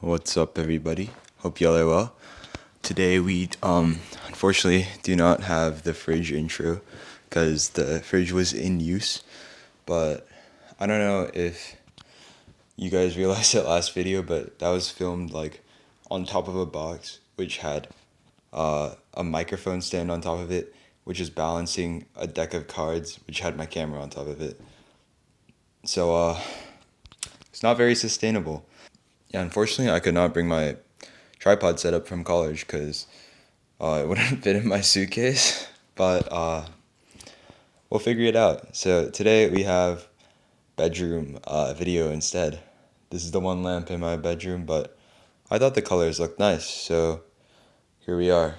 What's up, everybody? Hope y'all are well. Today we unfortunately do not have the fridge intro because the fridge was in use. But I don't know if you guys realized that last video, but that was filmed like on top of a box which had a microphone stand on top of it, which is balancing a deck of cards which had my camera on top of it. So it's not very sustainable. Yeah, unfortunately, I could not bring my tripod setup from college because it wouldn't fit in my suitcase. But we'll figure it out. So today we have bedroom video instead. This is the one lamp in my bedroom, but I thought the colors looked nice, so here we are.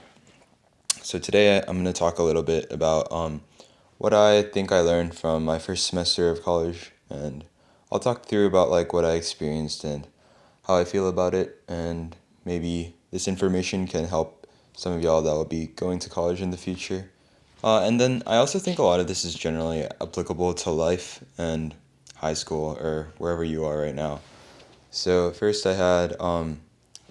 So today I'm going to talk a little bit about what I think I learned from my first semester of college, and I'll talk through about like what I experienced and how I feel about it, and maybe this information can help some of y'all that will be going to college in the future. And then I also think a lot of this is generally applicable to life and high school or wherever you are right now. So first I had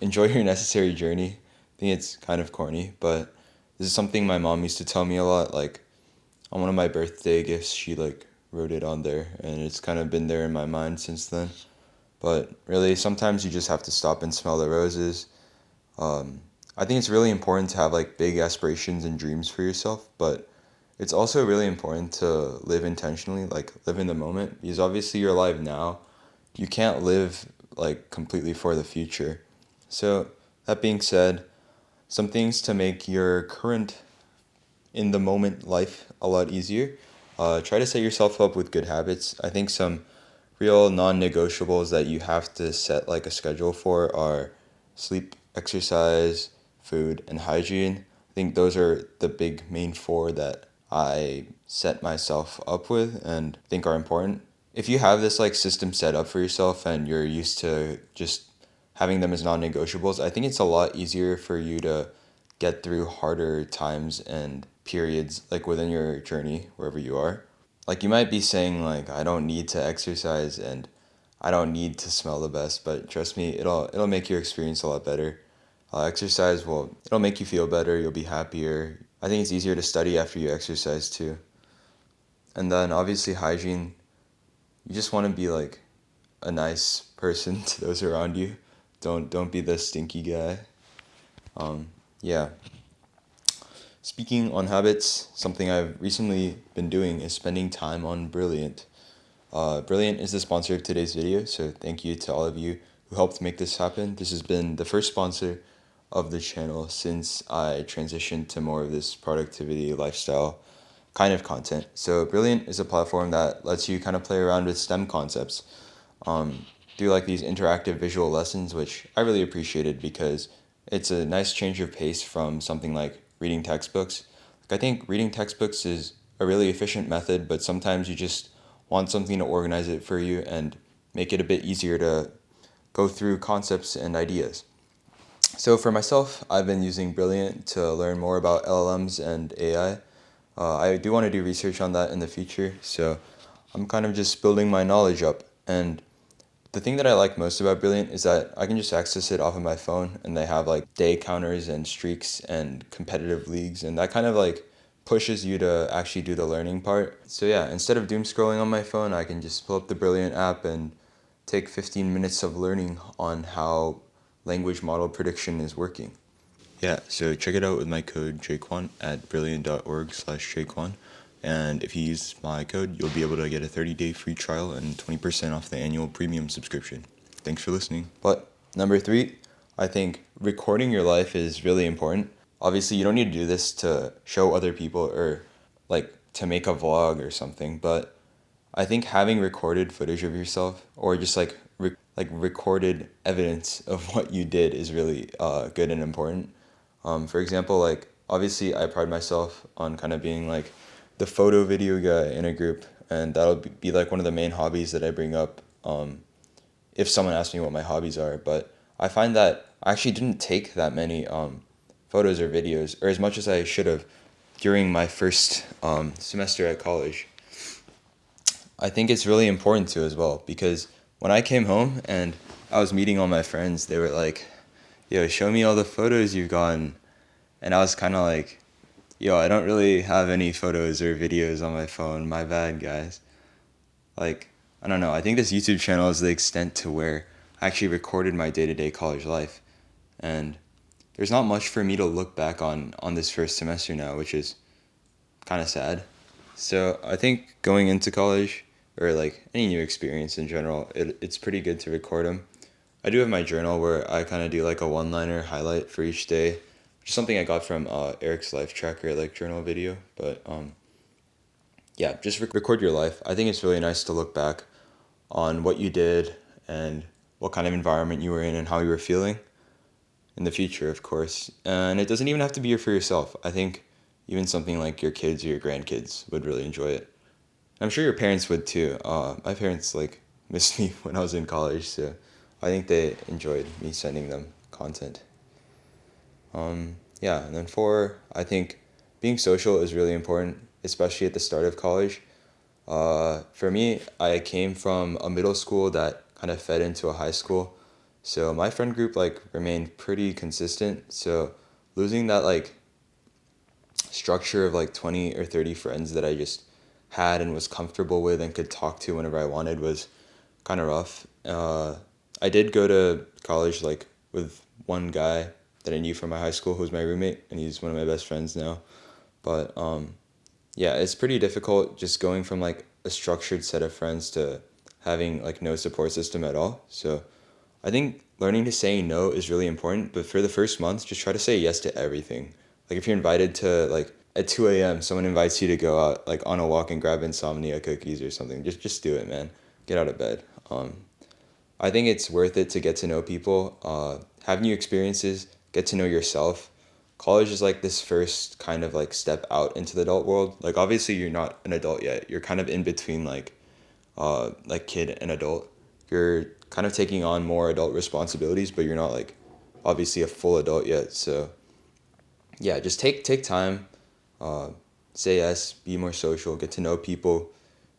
enjoy your necessary journey. I think it's kind of corny, but this is something my mom used to tell me a lot. Like on one of my birthday gifts, she like wrote it on there, and it's kind of been there in my mind since then. But really, sometimes you just have to stop and smell the roses. I think it's really important to have like big aspirations and dreams for yourself, but it's also really important to live intentionally, like live in the moment, because obviously you're alive now. You can't live like completely for the future. So, that being said, some things to make your current in the moment life a lot easier. Try to set yourself up with good habits. I think some real non-negotiables that you have to set like a schedule for are sleep, exercise, food, and hygiene. I think those are the big main four that I set myself up with and think are important. If you have this like system set up for yourself and you're used to just having them as non-negotiables, I think it's a lot easier for you to get through harder times and periods like within your journey wherever you are. Like you might be saying like I don't need to exercise and I don't need to smell the best, but trust me, it'll make your experience a lot better. Exercise will it'll make you feel better. You'll be happier. I think it's easier to study after you exercise too. And then obviously hygiene. You just want to be like a nice person to those around you. Don't be the stinky guy. Yeah. Speaking on habits, something I've recently been doing is spending time on Brilliant. Brilliant is the sponsor of today's video, so thank you to all of you who helped make this happen. This has been the first sponsor of the channel since I transitioned to more of this productivity lifestyle kind of content. So Brilliant is a platform that lets you kind of play around with STEM concepts, do like these interactive visual lessons, which I really appreciated because it's a nice change of pace from something like reading textbooks. Like I think reading textbooks is a really efficient method, but sometimes you just want something to organize it for you and make it a bit easier to go through concepts and ideas. So for myself, I've been using Brilliant to learn more about LLMs and AI. I do want to do research on that in the future, so I'm kind of just building my knowledge up. And the thing that I like most about Brilliant is that I can just access it off of my phone, and they have like day counters and streaks and competitive leagues, and that kind of like pushes you to actually do the learning part. So yeah, instead of doom scrolling on my phone, I can just pull up the Brilliant app and take 15 minutes of learning on how language model prediction is working. Yeah, so check it out with my code Jaquan at brilliant.org/Jaquan. And if you use my code, you'll be able to get a 30-day free trial and 20% off the annual premium subscription. Thanks for listening. But number 3, I think recording your life is really important. Obviously, you don't need to do this to show other people or like to make a vlog or something, but I think having recorded footage of yourself or just like recorded evidence of what you did is really good and important. For example, like obviously I pride myself on kind of being like the photo video guy in a group, and that'll be like one of the main hobbies that I bring up if someone asks me what my hobbies are. But I find that I actually didn't take that many photos or videos, or as much as I should have, during my first semester at college. I think it's really important to as well because when I came home and I was meeting all my friends, they were like, "Yo, show me all the photos you've gotten," and I was kind of like, "Yo, I don't really have any photos or videos on my phone. My bad, guys." Like, I don't know. I think this YouTube channel is the extent to where I actually recorded my day-to-day college life, and there's not much for me to look back on this first semester now, which is kind of sad. So I think going into college or like any new experience in general, it's pretty good to record them. I do have my journal where I kind of do like a one-liner highlight for each day, which is something I got from Eric's Life Tracker like journal video. But yeah, just record your life. I think it's really nice to look back on what you did and what kind of environment you were in and how you were feeling in the future, of course. And it doesn't even have to be for yourself. I think even something like your kids or your grandkids would really enjoy it. I'm sure your parents would too. My parents like missed me when I was in college, so I think they enjoyed me sending them content. Yeah, and then four, I think being social is really important, especially at the start of college. For me, I came from a middle school that kind of fed into a high school, so my friend group like remained pretty consistent. So losing that like structure of like 20 or 30 friends that I just had and was comfortable with and could talk to whenever I wanted was kind of rough. I did go to college like with one guy that I knew from my high school who was my roommate, and he's one of my best friends now. But yeah, it's pretty difficult just going from like a structured set of friends to having like no support system at all. So I think learning to say no is really important, but for the first month, just try to say yes to everything. Like if you're invited to like at 2 a.m., someone invites you to go out like on a walk and grab insomnia cookies or something. Just do it, man. Get out of bed. I think it's worth it to get to know people, have new experiences, get to know yourself. College is like this first kind of like step out into the adult world. Like obviously you're not an adult yet. You're kind of in between like kid and adult. You're kind of taking on more adult responsibilities, but you're not like obviously a full adult yet. So yeah, just take time, uh, say yes, be more social, get to know people,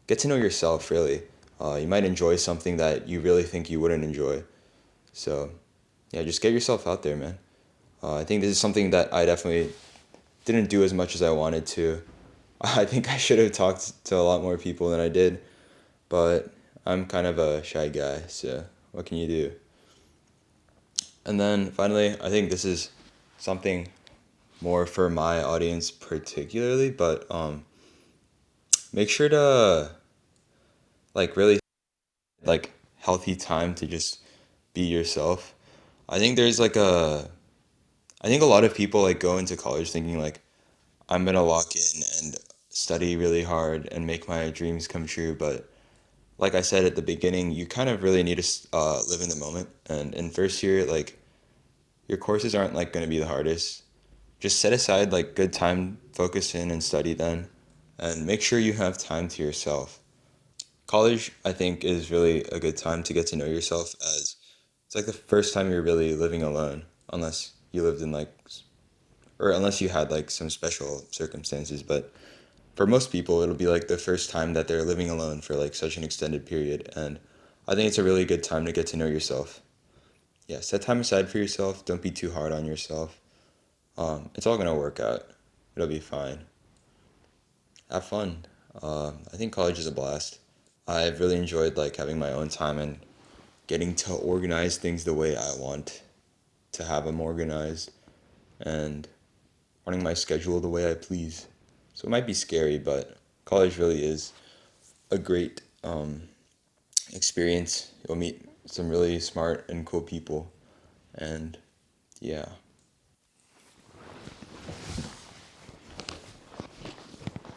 get to know yourself really. You might enjoy something that you really think you wouldn't enjoy. So yeah, just get yourself out there, man. I think this is something that I definitely didn't do as much as I wanted to. I think I should have talked to a lot more people than I did, but I'm kind of a shy guy, so what can you do? And then finally, I think this is something more for my audience particularly, but make sure to like really like healthy time to just be yourself. I think there's like a I think a lot of people like go into college thinking like I'm gonna walk in and study really hard and make my dreams come true, but like I said at the beginning, you kind of really need to live in the moment. And in first year, like your courses aren't like going to be the hardest. Just set aside like good time, focus in and study then, and make sure you have time to yourself. College, I think, is really a good time to get to know yourself as it's like the first time you're really living alone, unless you lived in like, or unless you had like some special circumstances. But for most people, it'll be like the first time that they're living alone for like such an extended period. And I think it's a really good time to get to know yourself. Yeah, set time aside for yourself. Don't be too hard on yourself. It's all gonna work out. It'll be fine. Have fun. I think college is a blast. I've really enjoyed like having my own time and getting to organize things the way I want to have them organized and running my schedule the way I please. So it might be scary, but college really is a great experience. You'll meet some really smart and cool people, and yeah.